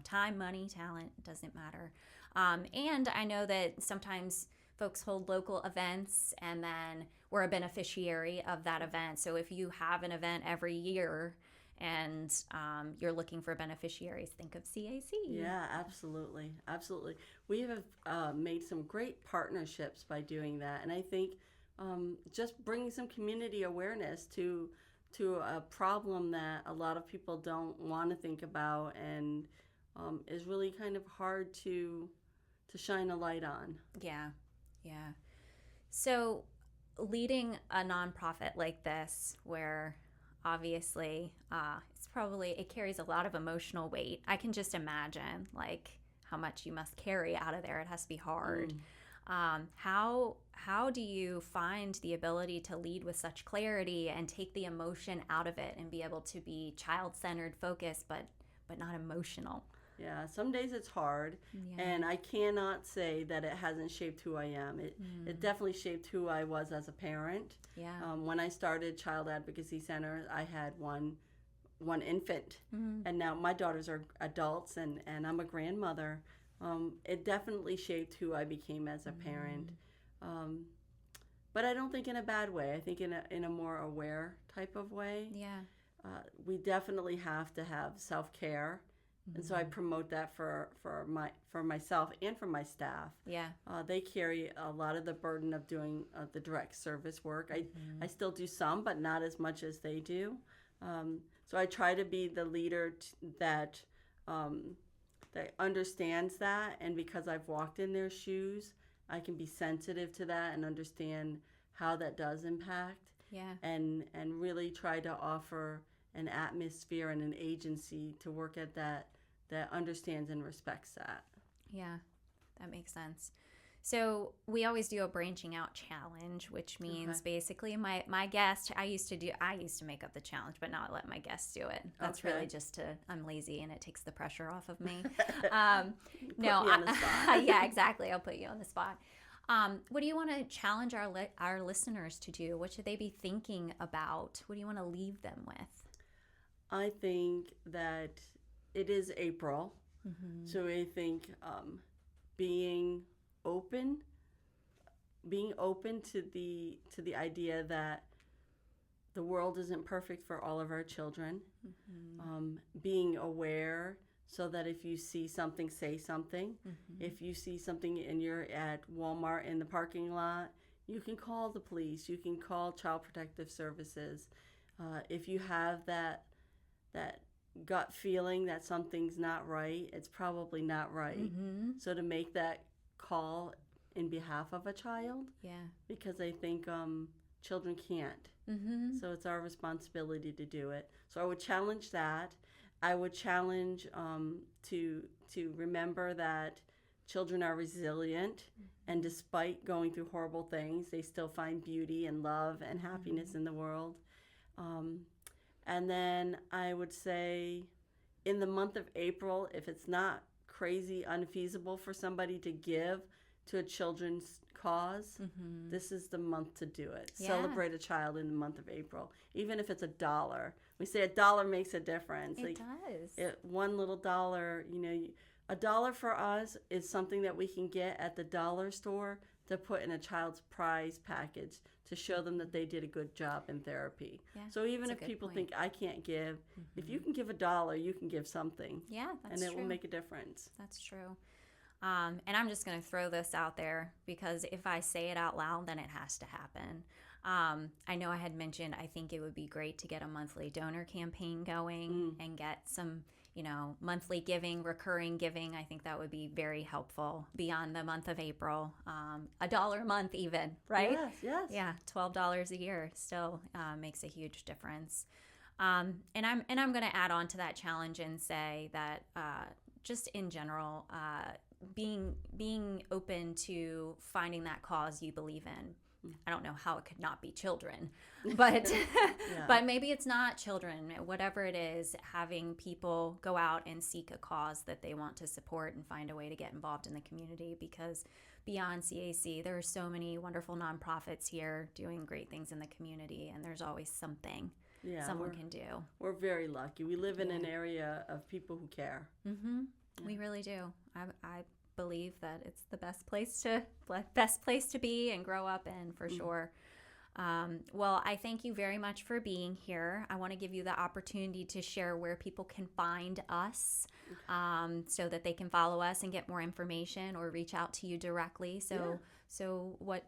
time, money, talent, doesn't matter. And I know that sometimes folks hold local events, and then we're a beneficiary of that event. So if you have an event every year and you're looking for beneficiaries, think of CAC. Yeah, absolutely. We have made some great partnerships by doing that. And I think just bringing some community awareness to a problem that a lot of people don't want to think about, and is really kind of hard to shine a light on. Yeah. So leading a nonprofit like this, where obviously it carries a lot of emotional weight. I can just imagine how much you must carry out of there. It has to be hard. How do you find the ability to lead with such clarity and take the emotion out of it, and be able to be child-centered, focused, but not emotional? Yeah, some days it's hard, and I cannot say that it hasn't shaped who I am. It definitely shaped who I was as a parent. Yeah. When I started Child Advocacy Center, I had one infant, and now my daughters are adults, and I'm a grandmother. It definitely shaped who I became as a parent, but I don't think in a bad way. I think in a more aware type of way. Yeah. We definitely have to have self-care. And so I promote that for myself and for my staff. Yeah. They carry a lot of the burden of doing the direct service work. I still do some, but not as much as they do. So I try to be the leader that understands that, and because I've walked in their shoes, I can be sensitive to that and understand how that does impact. Yeah. And really try to offer an atmosphere and an agency to work at that understands and respects that. Yeah, that makes sense. So we always do a branching out challenge, which means basically my guest, I used to make up the challenge, but not let my guests do it. That's really just I'm lazy, and it takes the pressure off of me. Put me on the spot. Yeah, exactly. I'll put you on the spot. What do you want to challenge our listeners to do? What should they be thinking about? What do you want to leave them with? I think that it is April, so I think being open, being open to the idea that the world isn't perfect for all of our children. Being aware so that if you see something, say something. If you see something and you're at Walmart in the parking lot, you can call the police. You can call Child Protective Services. If you have that gut feeling that something's not right, it's probably not right. So to make that call in behalf of a child, because I think children can't. So it's our responsibility to do it. So I would challenge that. I would challenge to remember that children are resilient, and despite going through horrible things, they still find beauty and love and happiness in the world. And then I would say in the month of April, if it's not crazy unfeasible for somebody to give to a children's cause, this is the month to do it. Celebrate a child in the month of April, even if it's $1. We say $1 makes a difference. It does. One little dollar, $1 for us is something that we can get at the dollar store to put in a child's prize package to show them that they did a good job in therapy. So even if people think I can't give, if you can give $1, you can give something. That's and it true. will make a difference. That's true. And I'm just going to throw this out there because if I say it out loud, then it has to happen. I know I had mentioned I think it would be great to get a monthly donor campaign going and get some, monthly giving, recurring giving. I think that would be very helpful beyond the month of April. $1 a month even, right? Yes. Yeah, $12 a year still makes a huge difference. And I'm going to add on to that challenge and say that just in general, being open to finding that cause you believe in. I don't know how it could not be children, but but maybe it's not children. Whatever it is, having people go out and seek a cause that they want to support and find a way to get involved in the community, because beyond CAC, there are so many wonderful nonprofits here doing great things in the community, and there's always something someone can do. We're very lucky. We live in an area of people who care. We really do. I believe that it's the best place to be and grow up in, for sure. Well, I thank you very much for being here. I want to give you the opportunity to share where people can find us, so that they can follow us and get more information or reach out to you directly. So what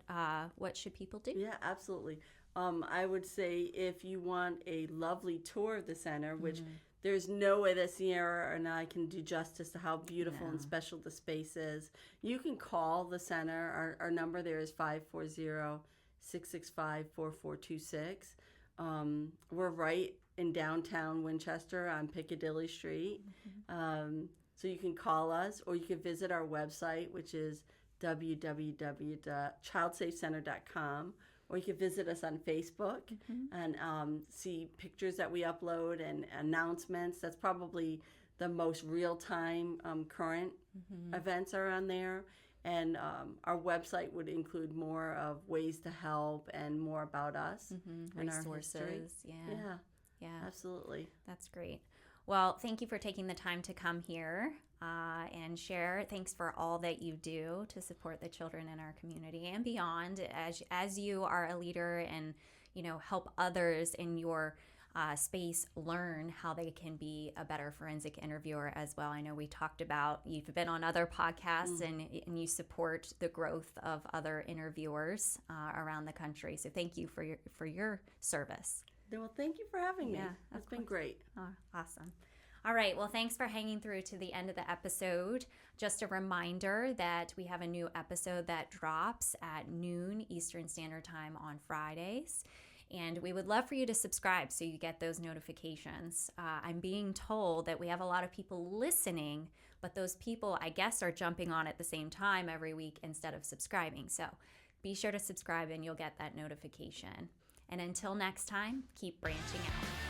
should people do? Yeah, absolutely. I would say if you want a lovely tour of the center, which there's no way that Sierra and I can do justice to how beautiful and special the space is, you can call the center. Our number there is 540-665-4426. We're right in downtown Winchester on Piccadilly Street. So you can call us, or you can visit our website, which is www.ChildSafe Center.com. Or you can visit us on Facebook and see pictures that we upload and announcements. That's probably the most real-time current events are on there. And our website would include more of ways to help and more about us and resources. Our history. Yeah, absolutely. That's great. Well, thank you for taking the time to come here and share. Thanks for all that you do to support the children in our community and beyond. As you are a leader and help others in your space learn how they can be a better forensic interviewer as well. I know we talked about you've been on other podcasts and you support the growth of other interviewers around the country. So thank you for your service. Well, thank you for having me. It's been great. Oh, awesome. All right. Well, thanks for hanging through to the end of the episode. Just a reminder that we have a new episode that drops at noon Eastern Standard Time on Fridays. And we would love for you to subscribe so you get those notifications. I'm being told that we have a lot of people listening, but those people, I guess, are jumping on at the same time every week instead of subscribing. So be sure to subscribe and you'll get that notification. And until next time, keep branching out.